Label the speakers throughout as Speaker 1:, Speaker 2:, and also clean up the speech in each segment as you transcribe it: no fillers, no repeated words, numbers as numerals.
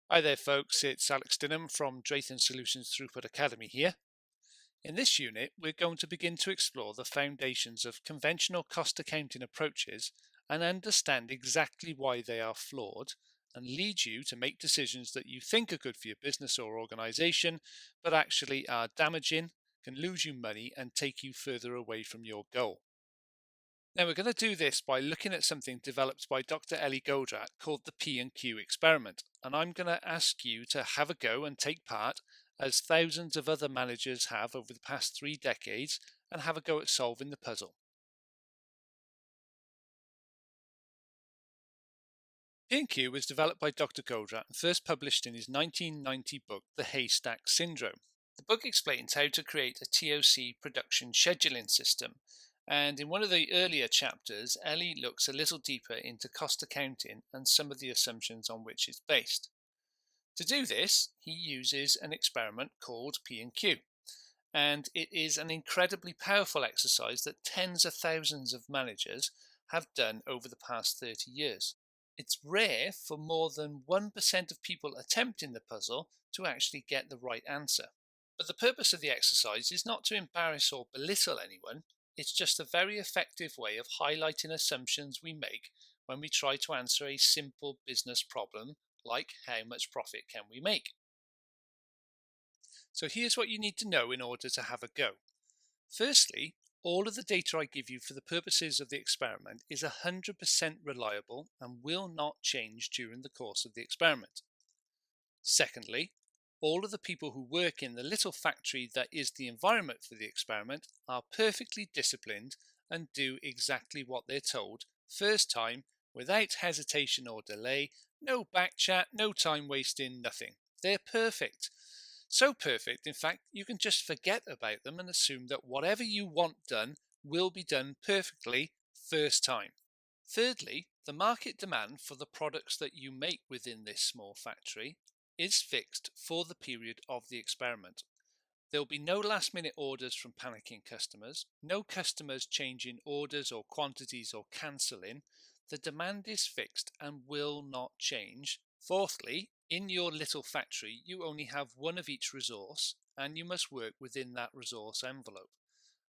Speaker 1: Hi there, folks. It's Alex Dinham from Drayton Solutions Throughput Academy here. In this unit, we're going to begin to explore the foundations of conventional cost accounting approaches and understand exactly why they are flawed and lead you to make decisions that you think are good for your business or organization, but actually are damaging, can lose you money, and take you further away from your goal. Now, we're going to do this by looking at something developed by Dr. Ellie Goldratt called the P&Q experiment. And I'm going to ask you to have a go and take part, as thousands of other managers have over the past 3 decades, and have a go at solving the puzzle. P&Q was developed by Dr. Goldratt and first published in his 1990 book, The Haystack Syndrome. The book explains how to create a TOC production scheduling system, and in one of the earlier chapters, Ellie looks a little deeper into cost accounting and some of the assumptions on which it's based. To do this, he uses an experiment called P&Q, and it is an incredibly powerful exercise that tens of thousands of managers have done over the past 30 years. It's rare for more than 1% of people attempting the puzzle to actually get the right answer. But the purpose of the exercise is not to embarrass or belittle anyone, it's just a very effective way of highlighting assumptions we make when we try to answer a simple business problem like how much profit can we make. So here's what you need to know in order to have a go. Firstly, all of the data I give you for the purposes of the experiment is 100% reliable and will not change during the course of the experiment. Secondly, all of the people who work in the little factory that is the environment for the experiment are perfectly disciplined and do exactly what they're told first time without hesitation or delay, no back chat, no time wasting, nothing. They're perfect. So perfect, in fact, you can just forget about them and assume that whatever you want done will be done perfectly first time. Thirdly, the market demand for the products that you make within this small factory is fixed for the period of the experiment. There will be no last minute orders from panicking customers, no customers changing orders or quantities or cancelling. The demand is fixed and will not change. Fourthly, in your little factory, you only have one of each resource and you must work within that resource envelope.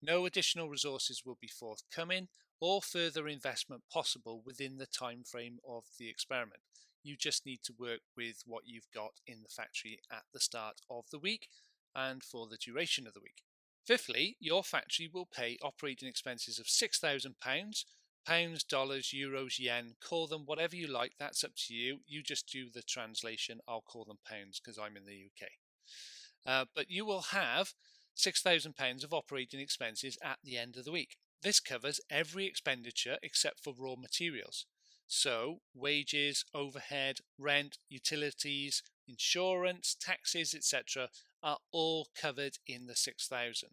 Speaker 1: No additional resources will be forthcoming or further investment possible within the time frame of the experiment. You just need to work with what you've got in the factory at the start of the week and for the duration of the week. Fifthly, your factory will pay operating expenses of £6,000, pounds, dollars, euros, yen, call them whatever you like, that's up to you. You just do the translation. I'll call them pounds because I'm in the UK. But you will have £6,000 of operating expenses at the end of the week. This covers every expenditure except for raw materials. So, wages, overhead, rent, utilities, insurance, taxes, etc., are all covered in the 6,000.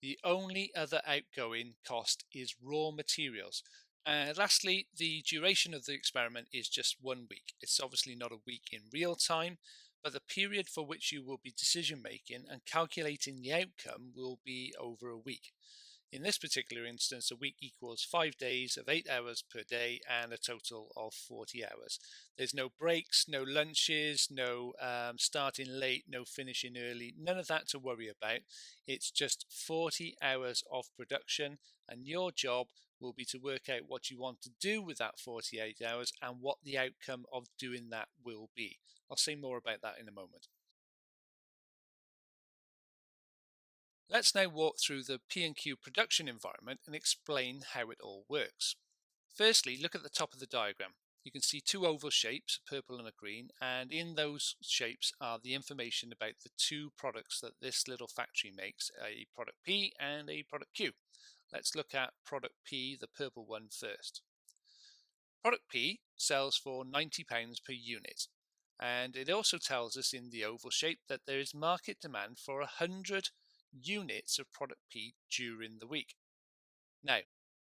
Speaker 1: The only other outgoing cost is raw materials. Lastly, the duration of the experiment is just 1 week. It's obviously not a week in real time, but the period for which you will be decision making and calculating the outcome will be over a week. In this particular instance, a week equals 5 days of 8 hours per day and a total of 40 hours. There's no breaks, no lunches, no starting late, no finishing early, none of that to worry about. It's just 40 hours of production, and your job will be to work out what you want to do with that 48 hours and what the outcome of doing that will be. I'll say more about that in a moment. Let's now walk through the P&Q production environment and explain how it all works. Firstly, look at the top of the diagram. You can see two oval shapes, a purple and a green, and in those shapes are the information about the two products that this little factory makes, a product P and a product Q. Let's look at product P, the purple one, first. Product P sells for £90 per unit, and it also tells us in the oval shape that there is market demand for 100 units of product P during the week. Now,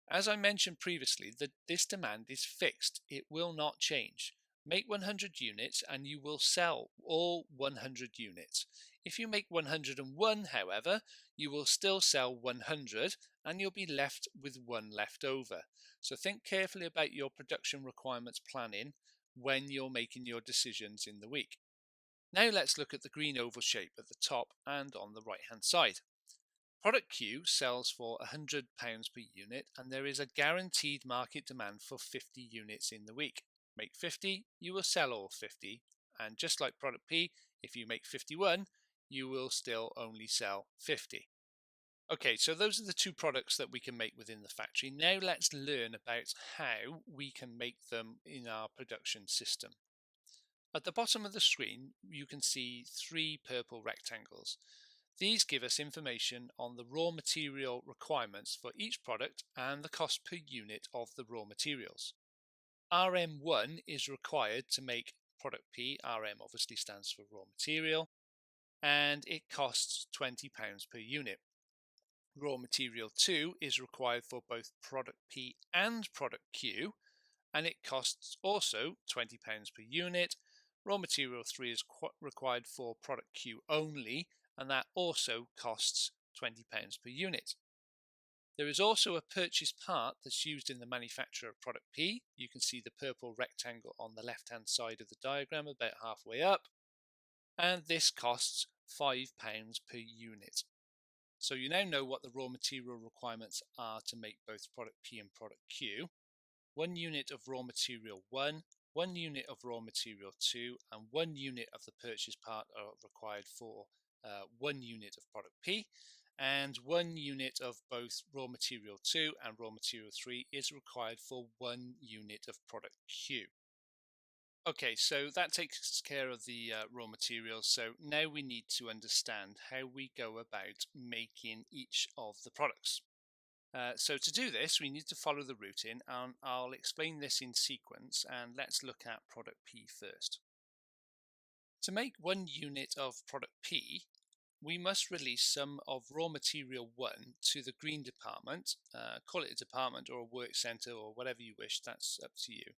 Speaker 1: as I mentioned previously, this demand is fixed. It will not change. Make 100 units and you will sell all 100 units. If you make 101, however, you will still sell 100 and you'll be left with one left over. So think carefully about your production requirements planning when you're making your decisions in the week. Now let's look at the green oval shape at the top and on the right hand side. Product Q sells for £100 per unit, and there is a guaranteed market demand for 50 units in the week. Make 50, you will sell all 50, and just like product P, if you make 51, you will still only sell 50. Okay, so those are the two products that we can make within the factory. Now let's learn about how we can make them in our production system. At the bottom of the screen, you can see three purple rectangles. These give us information on the raw material requirements for each product and the cost per unit of the raw materials. RM1 is required to make product P. RM obviously stands for raw material, and it costs £20 per unit. Raw material 2 is required for both product P and product Q, and it costs also £20 per unit. Raw material 3 is required for product Q only, and that also costs £20 per unit. There is also a purchase part that's used in the manufacture of product P. You can see the purple rectangle on the left hand side of the diagram about halfway up, and this costs £5 per unit. So you now know what the raw material requirements are to make both product P and product Q. 1 unit of raw material 1, 1 unit of raw material 2, and 1 unit of the purchase part are required for 1 unit of product P, and 1 unit of both raw material 2 and raw material 3 is required for 1 unit of product Q. Okay, so that takes care of the raw materials. So now we need to understand how we go about making each of the products. So to do this, we need to follow the routine, and I'll explain this in sequence, and let's look at product P first. To make 1 unit of product P, we must release some of raw material 1 to the green department. Call it a department or a work center or whatever you wish, that's up to you.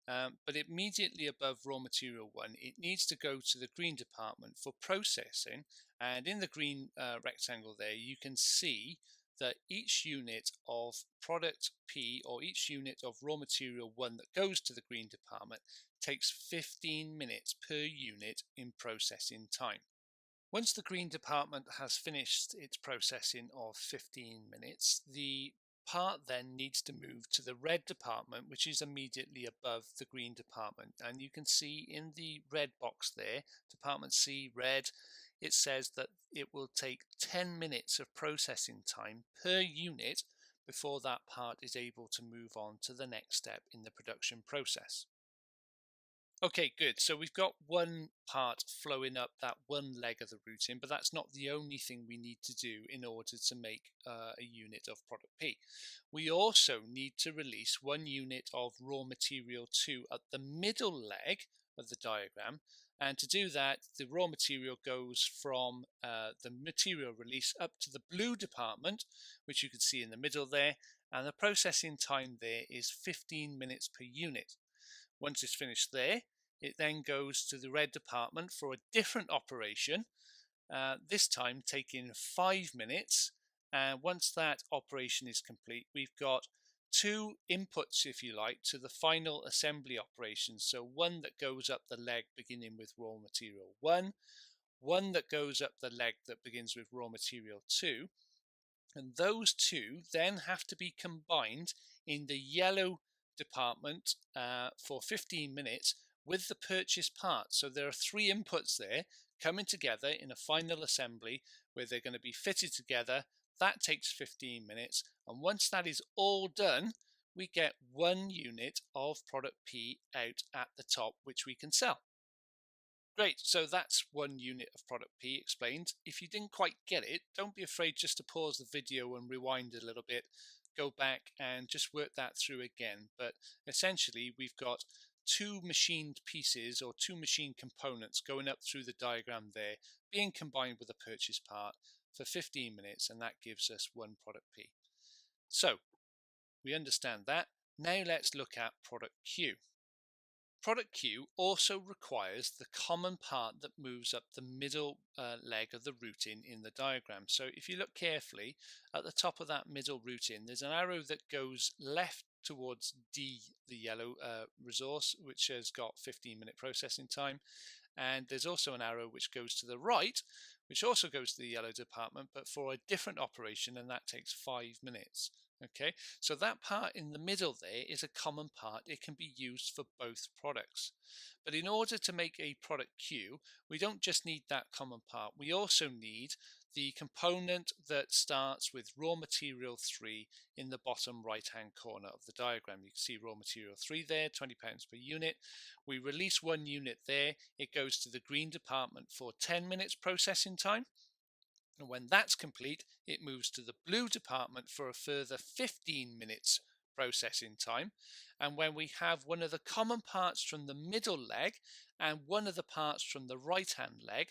Speaker 1: But immediately above raw material 1, it needs to go to the green department for processing, and in the green rectangle there you can see that each unit of product P, or each unit of raw material 1 that goes to the green department, takes 15 minutes per unit in processing time. Once the green department has finished its processing of 15 minutes, the part then needs to move to the red department, which is immediately above the green department. And you can see in the red box there, department C, red, it says that it will take 10 minutes of processing time per unit before that part is able to move on to the next step in the production process. Okay, good. So we've got one part flowing up that one leg of the routine, but that's not the only thing we need to do in order to make a unit of product P. We also need to release 1 unit of raw material 2 at the middle leg of the diagram. And to do that, the raw material goes from the material release up to the blue department, which you can see in the middle there. And the processing time there is 15 minutes per unit. Once it's finished there, it then goes to the red department for a different operation, this time taking 5 minutes. And once that operation is complete, we've got 2 inputs, if you like, to the final assembly operation. So one that goes up the leg beginning with raw material 1, one that goes up the leg that begins with raw material 2. And those 2 then have to be combined in the yellow department for 15 minutes with the purchase part. So there are 3 inputs there coming together in a final assembly where they're going to be fitted together. That takes 15 minutes, and once that is all done, we get 1 unit of product P out at the top, which we can sell. Great, so that's 1 unit of product P explained. If you didn't quite get it, don't be afraid just to pause the video and rewind a little bit, go back and just work that through again. But essentially, we've got 2 machined pieces or 2 machined components going up through the diagram there, being combined with a purchase part for 15 minutes, and that gives us 1 product P. So we understand that. Now let's look at product Q. Product Q also requires the common part that moves up the middle leg of the routine in the diagram. So if you look carefully at the top of that middle routine, there's an arrow that goes left towards D, the yellow resource, which has got 15-minute processing time. And there's also an arrow which goes to the right, which also goes to the yellow department, but for a different operation, and that takes 5 minutes. Okay, so that part in the middle there is a common part. It can be used for both products. But in order to make a product queue, we don't just need that common part. We also need the component that starts with raw material 3 in the bottom right hand corner of the diagram. You can see raw material 3 there, £20 per unit. We release 1 unit there. It goes to the green department for 10 minutes processing time. And when that's complete, it moves to the blue department for a further 15 minutes processing time. And when we have one of the common parts from the middle leg and one of the parts from the right hand leg,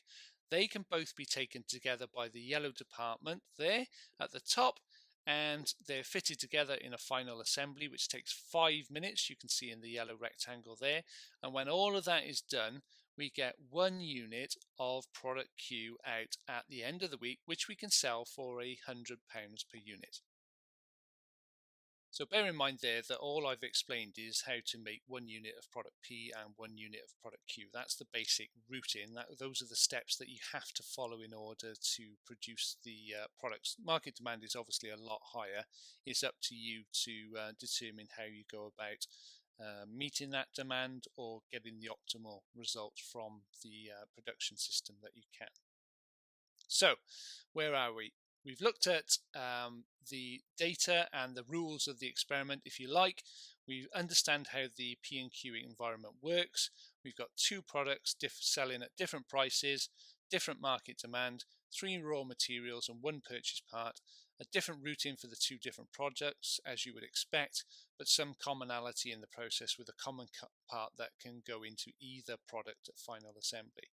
Speaker 1: they can both be taken together by the yellow department there at the top, and they're fitted together in a final assembly, which takes 5 minutes. You can see in the yellow rectangle there. And when all of that is done, we get 1 unit of product queue out at the end of the week, which we can sell for £100 per unit. So bear in mind there that all I've explained is how to make 1 unit of product P and 1 unit of product Q. That's the basic routine. Those are the steps that you have to follow in order to produce the products. Market demand is obviously a lot higher. It's up to you to determine how you go about meeting that demand or getting the optimal results from the production system that you can. So, where are we? We've looked at the data and the rules of the experiment, if you like. We understand how the P and Q environment works. We've got 2 products selling at different prices, different market demand, 3 raw materials and 1 purchase part, a different routing for the 2 different products, as you would expect, but some commonality in the process with a common part that can go into either product at final assembly.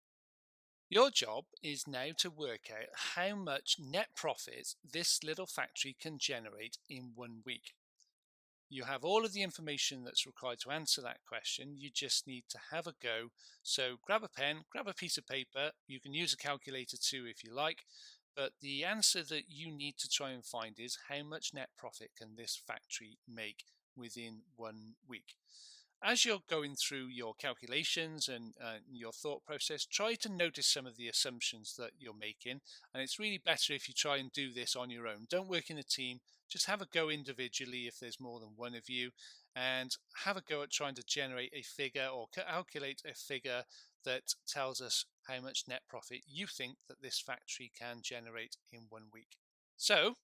Speaker 1: Your job is now to work out how much net profit this little factory can generate in 1 week. You have all of the information that's required to answer that question. You just need to have a go. So grab a pen, grab a piece of paper. You can use a calculator too if you like. But the answer that you need to try and find is how much net profit can this factory make within 1 week. As you're going through your calculations and your thought process, try to notice some of the assumptions that you're making. And it's really better if you try and do this on your own. Don't work in a team. Just have a go individually if there's more than one of you, and have a go at trying to generate a figure or calculate a figure that tells us how much net profit you think that this factory can generate in 1 week. So,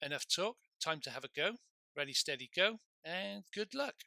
Speaker 1: enough talk. Time to have a go. Ready, steady, go, and good luck.